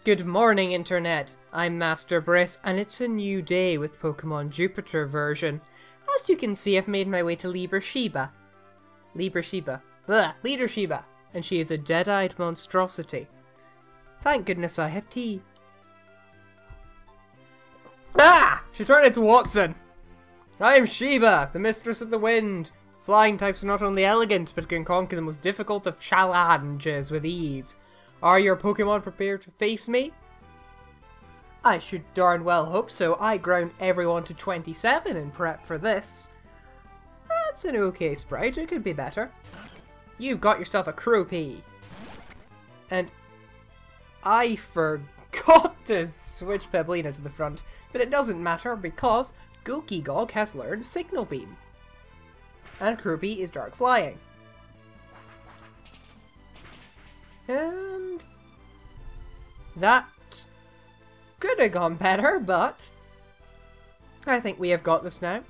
Good morning, Internet. I'm Master Briss, and it's a new day with Pokemon Jupiter version. As you can see, I've made my way to Leader Shiba. Leader Shiba. And she is a dead-eyed monstrosity. Thank goodness I have tea. Ah! She turned into Watson! I am Sheba, the Mistress of the Wind. Flying types are not only elegant, but can conquer the most difficult of challenges with ease. Are your Pokemon prepared to face me? I should darn well hope so. I ground everyone to 27 in prep for this. That's an okay sprite, it could be better. You've got yourself a Croupy. And I forgot to switch Peblina to the front, but it doesn't matter because Gokigog has learned Signal Beam. And Croupy is Dark Flying. And that could have gone better, but I think we have got this now.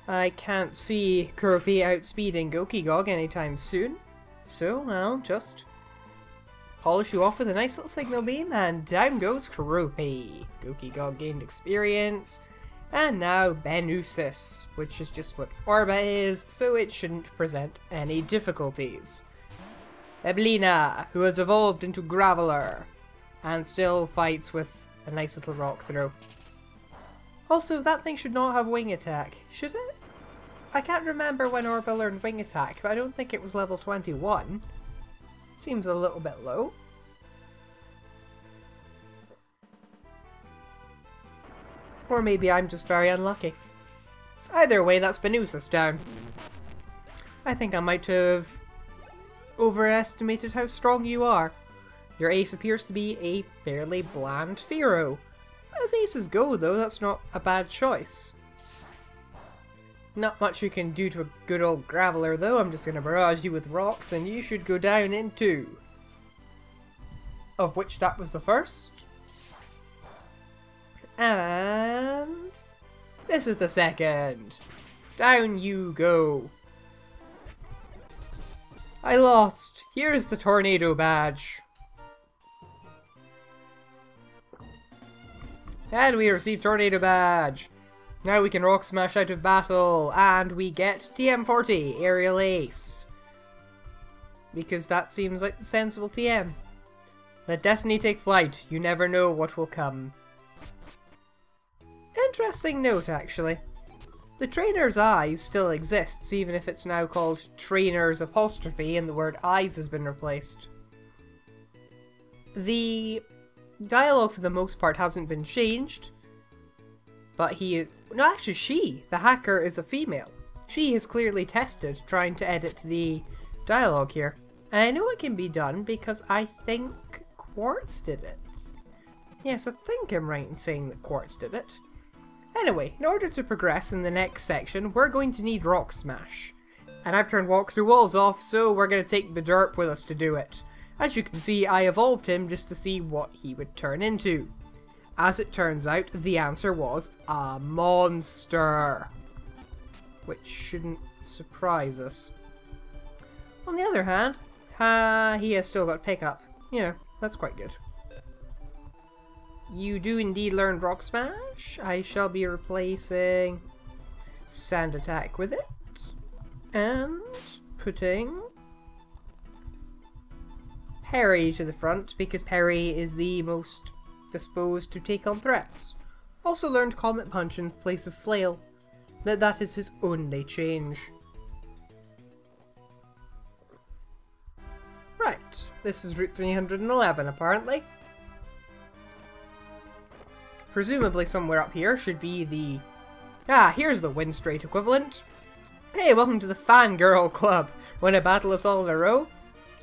I can't see Croupy outspeeding Gokigog anytime soon, so I'll just polish you off with a nice little Signal Beam, and down goes Croupy. Gokigog gained experience, and now Benusis, which is just what Orba is, so it shouldn't present any difficulties. Peblina, who has evolved into Graveler, and still fights with a nice little rock throw. Also, that thing should not have Wing Attack, should it? I can't remember when Orba learned Wing Attack, but I don't think it was level 21. Seems a little bit low. Or maybe I'm just very unlucky. Either way, that's Benusis down. I think I might have overestimated how strong you are. Your ace appears to be a fairly bland Fearow. As aces go, though, that's not a bad choice. Not much you can do to a good old Graveler, though. I'm just going to barrage you with rocks, and you should go down in 2. Of which that was the first. And this is the second. Down you go. I lost. Here's the Tornado Badge. And we receive Tornado Badge. Now we can Rock Smash out of battle. And we get TM40, Aerial Ace. Because that seems like the sensible TM. Let destiny take flight. You never know what will come. Interesting note, actually. The Trainer's Eyes still exists, even if it's now called Trainer's Apostrophe and the word eyes has been replaced. The dialogue for the most part hasn't been changed, but no, actually she, the hacker, is a female. She has clearly tested trying to edit the dialogue here. And I know it can be done because I think Quartz did it. Yes, I think I'm right in saying that Quartz did it. Anyway, in order to progress in the next section, we're going to need Rock Smash. And I've turned Walk Through Walls off, so we're going to take the derp with us to do it. As you can see, I evolved him just to see what he would turn into. As it turns out, the answer was a monster. Which shouldn't surprise us. On the other hand, he has still got pickup. You know, that's quite good. You do indeed learn Rock Smash. I shall be replacing Sand Attack with it. And putting Perry to the front, because Perry is the most disposed to take on threats. Also learned Comet Punch in place of Flail. That is his only change. Right, this is Route 311 apparently. Presumably somewhere up here should be the... Ah, here's the Wind Straight equivalent. Hey, welcome to the Fangirl Club. Want to battle us all in a row?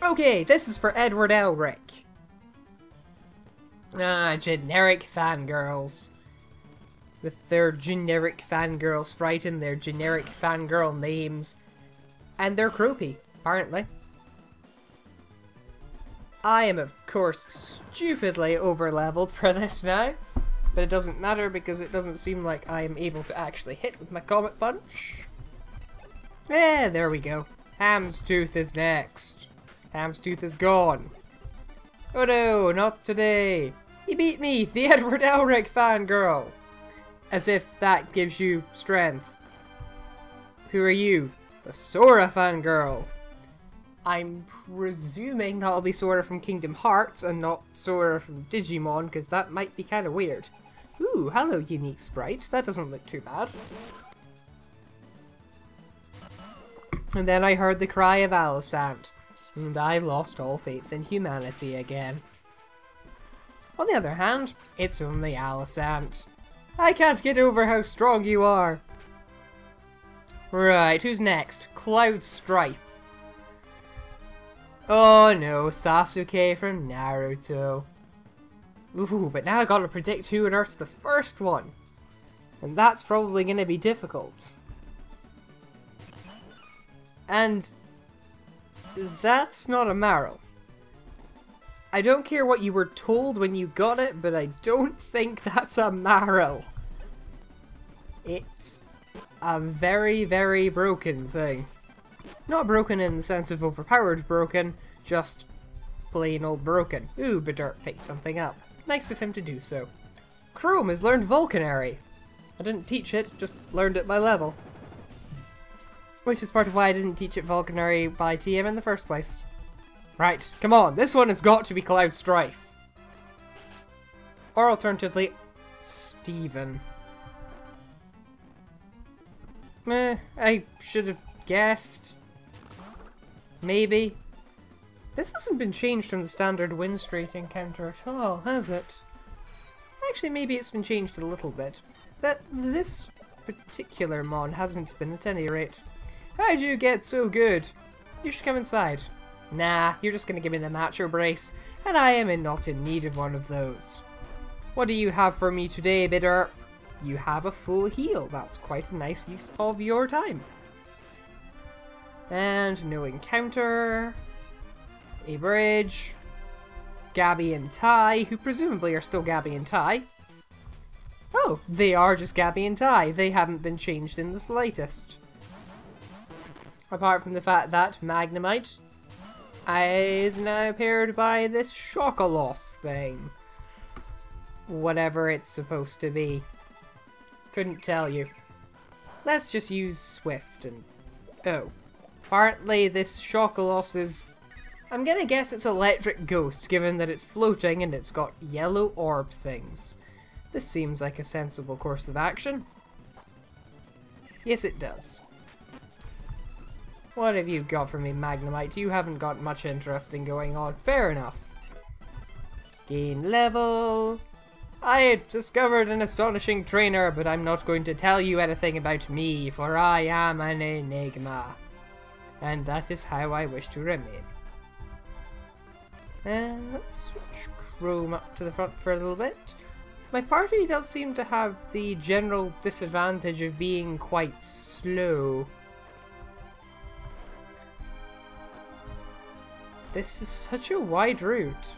Okay, this is for Edward Elric. Ah, generic fangirls. With their generic fangirl sprite and their generic fangirl names. And they're Croupy, apparently. I am, of course, stupidly over-leveled for this now. But it doesn't matter because it doesn't seem like I am able to actually hit with my Comet Punch. Yeah, there we go. Hamstooth is next. Hamstooth is gone. Oh no, not today. He beat me, the Edward Elric fangirl. As if that gives you strength. Who are you? The Sora fangirl. I'm presuming that'll be Sora from Kingdom Hearts and not Sora from Digimon, because that might be kind of weird. Ooh, hello unique sprite. That doesn't look too bad. And then I heard the cry of Alicent, and I lost all faith in humanity again. On the other hand, it's only Alicent. I can't get over how strong you are. Right, who's next? Cloud Strife. Oh no, Sasuke from Naruto. Ooh, but now I gotta predict who on earth's the first one. And that's probably gonna be difficult. And that's not a Marrow. I don't care what you were told when you got it, but I don't think that's a Marrow. It's a very, very broken thing. Not broken in the sense of overpowered broken, just plain old broken. Ooh, Bedurt picked something up. Nice of him to do so. Chrome has learned Vulcanary. I didn't teach it, just learned it by level. Which is part of why I didn't teach it Vulcanary by TM in the first place. Right, come on, this one has got to be Cloud Strife. Or alternatively, Steven. I should have guessed. Maybe. This hasn't been changed from the standard win streak encounter at all, has it? Actually, maybe it's been changed a little bit. But this particular mon hasn't been at any rate. How'd you get so good? You should come inside. Nah, you're just gonna give me the macho brace, and I am not in need of one of those. What do you have for me today, Bidder? You have a full heal. That's quite a nice use of your time. And no encounter. A bridge. Gabby and Ty, who presumably are still Gabby and Ty. Oh, they are just Gabby and Ty. They haven't been changed in the slightest. Apart from the fact that Magnemite is now paired by this Shokoloss thing. Whatever it's supposed to be. Couldn't tell you. Let's just use Swift and... Oh. Apparently this Shokoloss is... I'm gonna guess it's Electric Ghost, given that it's floating and it's got yellow orb things. This seems like a sensible course of action. Yes, it does. What have you got for me, Magnemite? You haven't got much interesting going on. Fair enough. Gain level. I discovered an astonishing trainer, but I'm not going to tell you anything about me, for I am an enigma. And that is how I wish to remain. And let's switch Chrome up to the front for a little bit. My party does seem to have the general disadvantage of being quite slow. This is such a wide route.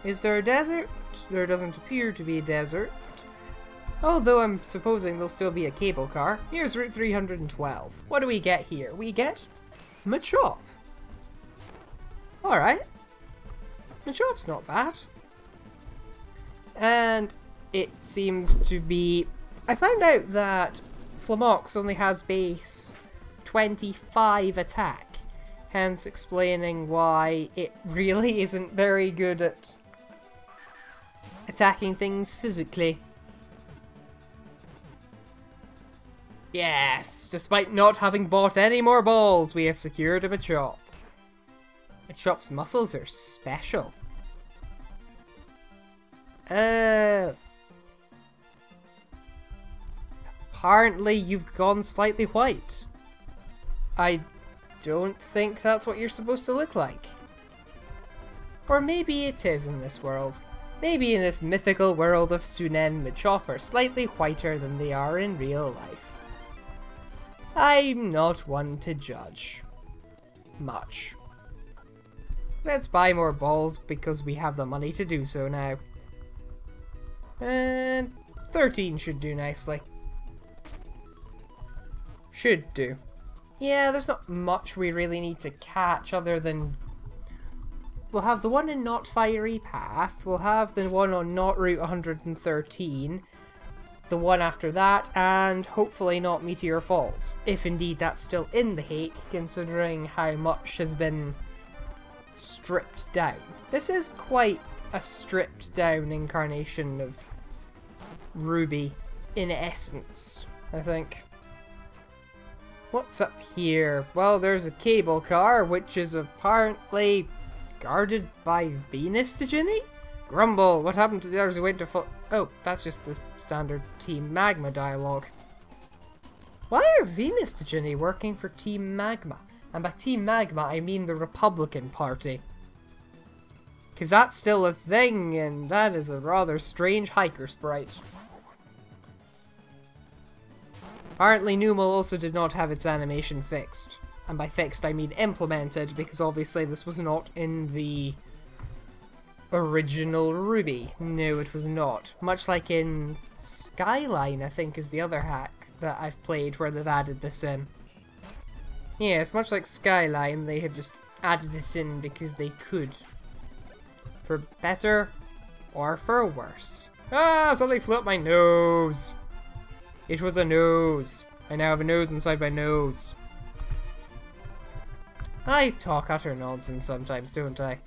Is there a desert? There doesn't appear to be a desert. Although I'm supposing there'll still be a cable car. Here's Route 312. What do we get here? We get Machop. Alright. Machop's not bad. And it seems to be... I found out that Flamox only has base 25 attack. Hence explaining why it really isn't very good at attacking things physically. Yes, despite not having bought any more balls, we have secured a Machop. Machop's muscles are special. Apparently you've gone slightly white. I don't think that's what you're supposed to look like. Or maybe it is in this world. Maybe in this mythical world of Sunen, Machop are slightly whiter than they are in real life. I'm not one to judge. Much. Let's buy more balls because we have the money to do so now. And 13 should do nicely. Should do. Yeah, there's not much we really need to catch other than we'll have the one in Not Fiery Path, we'll have the one on Not Route 113, the one after that, and hopefully not Meteor Falls, if indeed that's still in the Hake, considering how much has been stripped down. This is quite a stripped down incarnation of Ruby, in essence, I think. What's up here? Well, there's a cable car, which is apparently guarded by Venus to Ginny? Grumble, what happened to the others who went to Oh, that's just the standard Team Magma dialogue. Why are Venus to Ginny working for Team Magma? And by Team Magma, I mean the Republican Party. Because that's still a thing, and that is a rather strange hiker sprite. Apparently Numal also did not have its animation fixed. And by fixed, I mean implemented, because obviously this was not in the original Ruby. No, it was not. Much like in Skyline, I think, is the other hack that I've played where they've added this in. Yeah, it's much like Skyline, they have just added it in because they could. For better or for worse. Ah, something flew up my nose! It was a nose. I now have a nose inside my nose. I talk utter nonsense sometimes, don't I?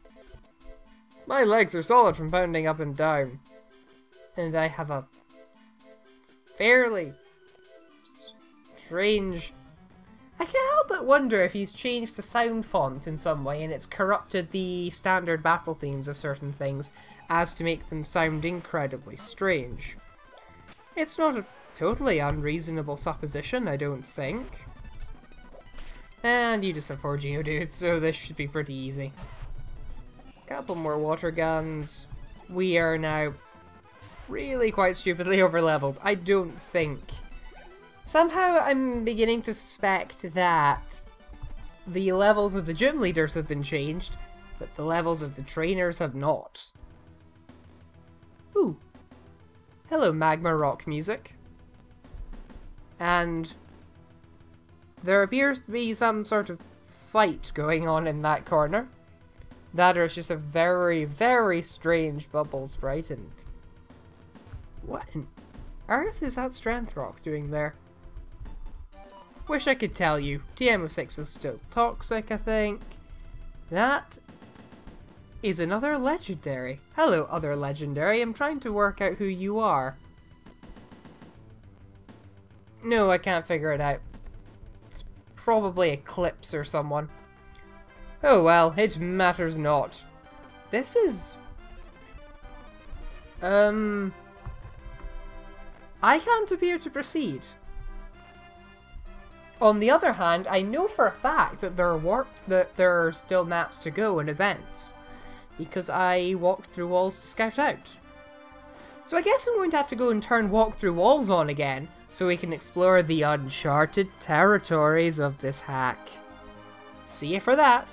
My legs are solid from pounding up and down. And I have a fairly strange... I can't help but wonder if he's changed the sound font in some way and it's corrupted the standard battle themes of certain things as to make them sound incredibly strange. It's not a totally unreasonable supposition, I don't think. And you just have 4 Geodudes, so this should be pretty easy. Couple more water guns. We are now really quite stupidly overleveled. I don't think. Somehow I'm beginning to suspect that the levels of the gym leaders have been changed, but the levels of the trainers have not. Ooh. Hello, Magma Rock music. And there appears to be some sort of fight going on in that corner. That or it's just a very, very strange bubble sprite, and what on earth is that Strength Rock doing there? Wish I could tell you. TM06 is still toxic, I think. That is another legendary. Hello, other legendary. I'm trying to work out who you are. No, I can't figure it out. It's probably Eclipse or someone. Oh well, it matters not. This is... I can't appear to proceed. On the other hand, I know for a fact that there are warps, that there are still maps to go and events. Because I walked through walls to scout out. So I guess I'm going to have to go and turn walk through walls on again, so we can explore the uncharted territories of this hack. See you for that.